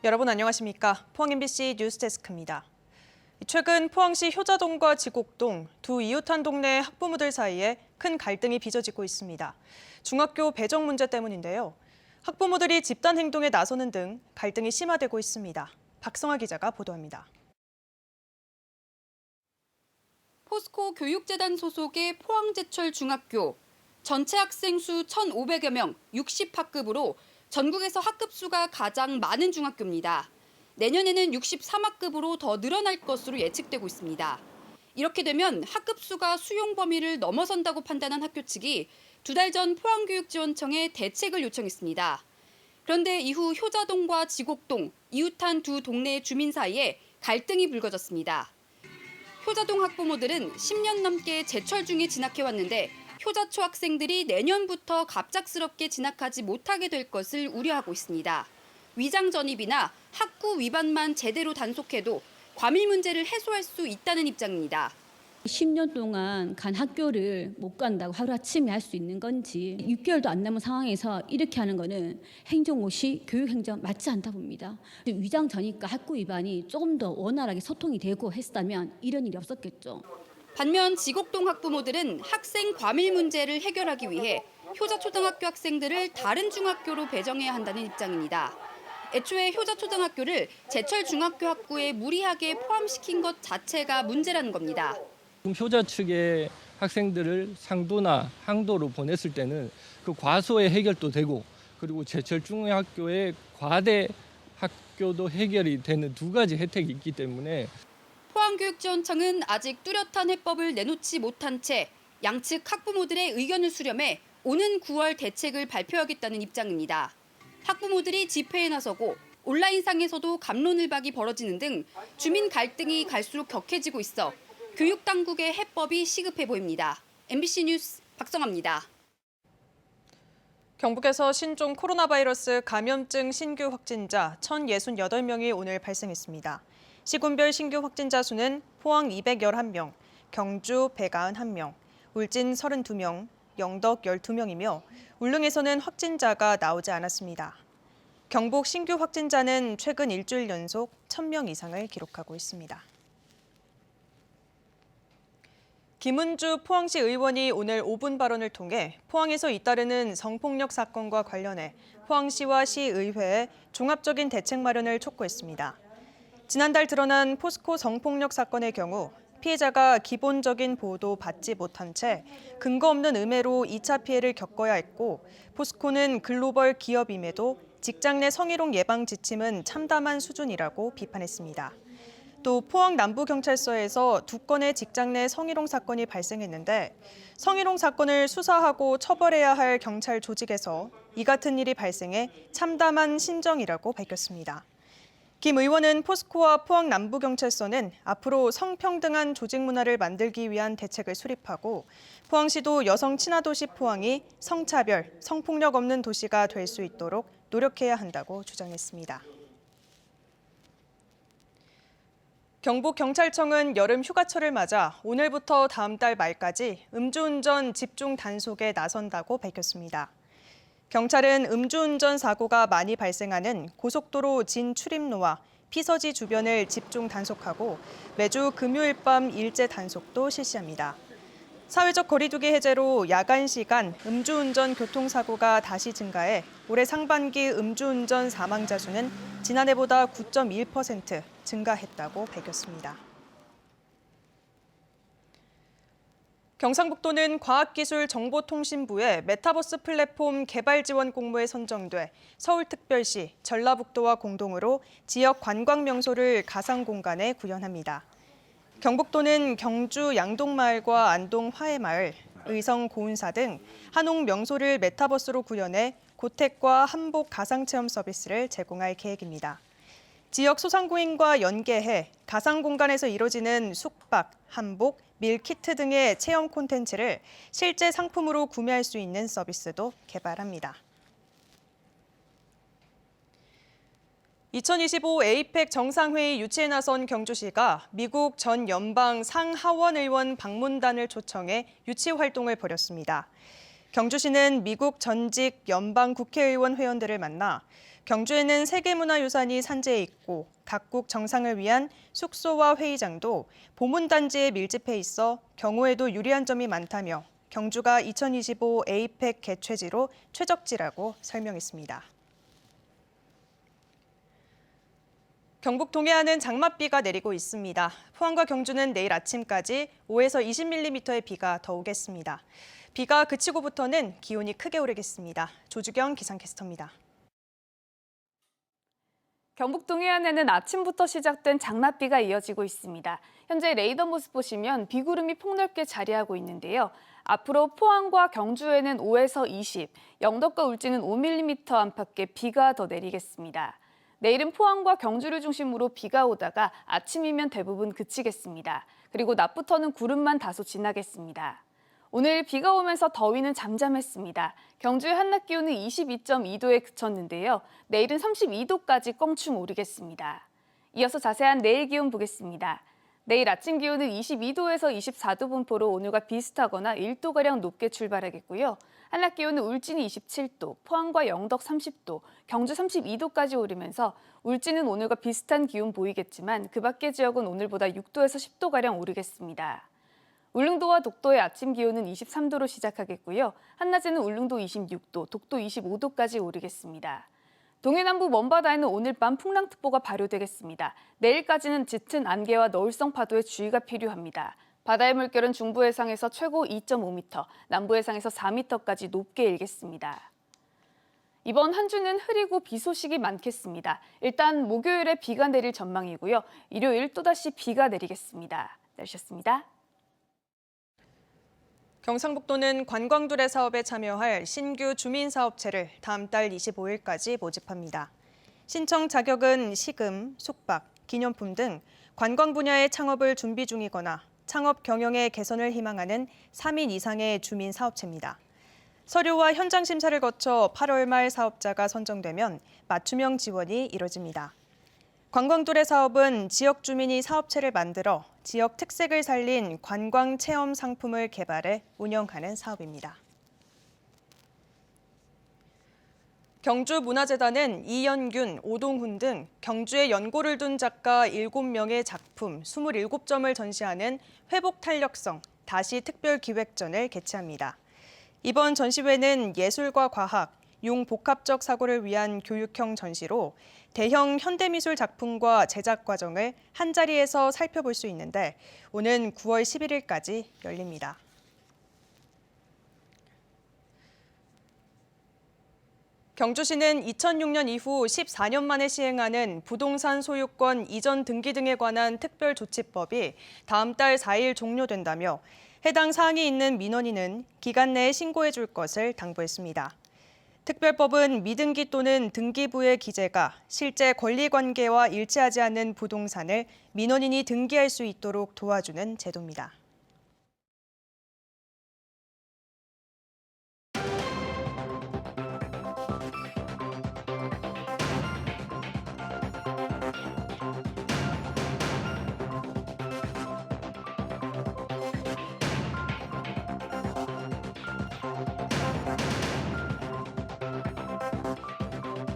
여러분 안녕하십니까? 포항 MBC 뉴스데스크입니다. 최근 포항시 효자동과 지곡동 두 이웃한 동네 학부모들 사이에 큰 갈등이 빚어지고 있습니다. 중학교 배정 문제 때문인데요. 학부모들이 집단 행동에 나서는 등 갈등이 심화되고 있습니다. 박성아 기자가 보도합니다. 포스코 교육재단 소속의 포항제철중학교 전체 학생 수 1,500여 명, 60학급으로 전국에서 학급 수가 가장 많은 중학교입니다. 내년에는 63학급으로 더 늘어날 것으로 예측되고 있습니다. 이렇게 되면 학급 수가 수용 범위를 넘어선다고 판단한 학교 측이 2달 전 포항교육지원청에 대책을 요청했습니다. 그런데 이후 효자동과 지곡동, 이웃한 두 동네의 주민 사이에 갈등이 불거졌습니다. 효자동 학부모들은 10년 넘게 제철 중에 진학해왔는데 효자초 학생들이 내년부터 갑작스럽게 진학하지 못하게 될 것을 우려하고 있습니다. 위장 전입이나 학구 위반만 제대로 단속해도 과밀 문제를 해소할 수 있다는 입장입니다. 10년 동안 간 학교를 못 간다고 하루아침에 할 수 있는 건지 6개월도 안 남은 상황에서 이렇게 하는 거는 행정고시 교육행정 맞지 않다 봅니다. 위장 전입과 학구 위반이 조금 더 원활하게 소통이 되고 했다면 이런 일이 없었겠죠. 반면 지곡동 학부모들은 학생 과밀 문제를 해결하기 위해 효자초등학교 학생들을 다른 중학교로 배정해야 한다는 입장입니다. 애초에 효자초등학교를 제철중학교 학구에 무리하게 포함시킨 것 자체가 문제라는 겁니다. 효자 측의 학생들을 상도나 항도로 보냈을 때는 그 과소의 해결도 되고 그리고 제철중학교의 과대 학교도 해결이 되는 두 가지 혜택이 있기 때문에 포항교육지원청은 아직 뚜렷한 해법을 내놓지 못한 채 양측 학부모들의 의견을 수렴해 오는 9월 대책을 발표하겠다는 입장입니다. 학부모들이 집회에 나서고 온라인상에서도 갑론을박이 벌어지는 등 주민 갈등이 갈수록 격해지고 있어 교육당국의 해법이 시급해 보입니다. MBC 뉴스 박성아입니다. 경북에서 신종 코로나 바이러스 감염증 신규 확진자 1,068명이 오늘 발생했습니다. 시군별 신규 확진자 수는 포항 211명, 경주 191명, 울진 32명, 영덕 12명이며 울릉에서는 확진자가 나오지 않았습니다. 경북 신규 확진자는 최근 일주일 연속 1,000명 이상을 기록하고 있습니다. 김은주 포항시 의원이 오늘 5분 발언을 통해 포항에서 잇따르는 성폭력 사건과 관련해 포항시와 시의회에 종합적인 대책 마련을 촉구했습니다. 지난달 드러난 포스코 성폭력 사건의 경우 피해자가 기본적인 보호도 받지 못한 채 근거 없는 음해로 2차 피해를 겪어야 했고 포스코는 글로벌 기업임에도 직장 내 성희롱 예방 지침은 참담한 수준이라고 비판했습니다. 또 포항 남부경찰서에서 2건의 직장 내 성희롱 사건이 발생했는데 성희롱 사건을 수사하고 처벌해야 할 경찰 조직에서 이 같은 일이 발생해 참담한 심정이라고 밝혔습니다. 김 의원은 포스코와 포항 남부경찰서는 앞으로 성평등한 조직 문화를 만들기 위한 대책을 수립하고 포항시도 여성 친화 도시 포항이 성차별, 성폭력 없는 도시가 될 수 있도록 노력해야 한다고 주장했습니다. 경북경찰청은 여름 휴가철을 맞아 오늘부터 다음 달 말까지 음주운전 집중 단속에 나선다고 밝혔습니다. 경찰은 음주운전 사고가 많이 발생하는 고속도로 진출입로와 피서지 주변을 집중 단속하고 매주 금요일 밤 일제 단속도 실시합니다. 사회적 거리두기 해제로 야간 시간 음주운전 교통사고가 다시 증가해 올해 상반기 음주운전 사망자 수는 지난해보다 9.1% 증가했다고 밝혔습니다. 경상북도는 과학기술정보통신부의 메타버스 플랫폼 개발 지원 공모에 선정돼 서울특별시, 전라북도와 공동으로 지역 관광 명소를 가상 공간에 구현합니다. 경북도는 경주 양동마을과 안동 화해마을, 의성 고운사 등 한옥 명소를 메타버스로 구현해 고택과 한복 가상체험 서비스를 제공할 계획입니다. 지역 소상공인과 연계해 가상 공간에서 이뤄지는 숙박, 한복, 밀키트 등의 체험 콘텐츠를 실제 상품으로 구매할 수 있는 서비스도 개발합니다. 2025 에이펙 정상회의 유치에 나선 경주시가 미국 전 연방 상하원 의원 방문단을 초청해 유치 활동을 벌였습니다. 경주시는 미국 전직 연방 국회의원 회원들을 만나 경주에는 세계문화유산이 산재해 있고 각국 정상을 위한 숙소와 회의장도 보문단지에 밀집해 있어 경우에도 유리한 점이 많다며 경주가 2025 에이펙 개최지로 최적지라고 설명했습니다. 경북 동해안은 장맛비가 내리고 있습니다. 포항과 경주는 내일 아침까지 5에서 20mm의 비가 더 오겠습니다. 비가 그치고부터는 기온이 크게 오르겠습니다. 조주경 기상캐스터입니다. 경북 동해안에는 아침부터 시작된 장맛비가 이어지고 있습니다. 현재 레이더 모습 보시면 비구름이 폭넓게 자리하고 있는데요. 앞으로 포항과 경주에는 5에서 20, 영덕과 울진은 5mm 안팎의 비가 더 내리겠습니다. 내일은 포항과 경주를 중심으로 비가 오다가 아침이면 대부분 그치겠습니다. 그리고 낮부터는 구름만 다소 지나겠습니다. 오늘 비가 오면서 더위는 잠잠했습니다. 경주의 한낮 기온은 22.2도에 그쳤는데요. 내일은 32도까지 껑충 오르겠습니다. 이어서 자세한 내일 기온 보겠습니다. 내일 아침 기온은 22도에서 24도 분포로 오늘과 비슷하거나 1도가량 높게 출발하겠고요. 한낮 기온은 울진이 27도, 포항과 영덕 30도, 경주 32도까지 오르면서 울진은 오늘과 비슷한 기온 보이겠지만 그 밖의 지역은 오늘보다 6도에서 10도가량 오르겠습니다. 울릉도와 독도의 아침 기온은 23도로 시작하겠고요. 한낮에는 울릉도 26도, 독도 25도까지 오르겠습니다. 동해남부 먼바다에는 오늘 밤 풍랑특보가 발효되겠습니다. 내일까지는 짙은 안개와 너울성 파도에 주의가 필요합니다. 바다의 물결은 중부 해상에서 최고 2.5m, 남부 해상에서 4m까지 높게 일겠습니다. 이번 한 주는 흐리고 비 소식이 많겠습니다. 일단 목요일에 비가 내릴 전망이고요. 일요일 또다시 비가 내리겠습니다. 날씨였습니다. 경상북도는 관광두레 사업에 참여할 신규 주민사업체를 다음 달 25일까지 모집합니다. 신청 자격은 시금, 숙박, 기념품 등 관광 분야의 창업을 준비 중이거나 창업 경영의 개선을 희망하는 3인 이상의 주민사업체입니다. 서류와 현장 심사를 거쳐 8월 말 사업자가 선정되면 맞춤형 지원이 이뤄집니다. 관광두레 사업은 지역 주민이 사업체를 만들어 지역 특색을 살린 관광 체험 상품을 개발해 운영하는 사업입니다. 경주문화재단은 이연균, 오동훈 등 경주에 연고를 둔 작가 7명의 작품 27점을 전시하는 회복 탄력성 다시 특별기획전을 개최합니다. 이번 전시회는 예술과 과학, 융복합적 사고를 위한 교육형 전시로 대형 현대미술 작품과 제작 과정을 한자리에서 살펴볼 수 있는데 오는 9월 11일까지 열립니다. 경주시는 2006년 이후 14년 만에 시행하는 부동산 소유권 이전 등기 등에 관한 특별조치법이 다음 달 4일 종료된다며 해당 사항이 있는 민원인은 기간 내에 신고해 줄 것을 당부했습니다. 특별법은 미등기 또는 등기부의 기재가 실제 권리관계와 일치하지 않는 부동산을 민원인이 등기할 수 있도록 도와주는 제도입니다.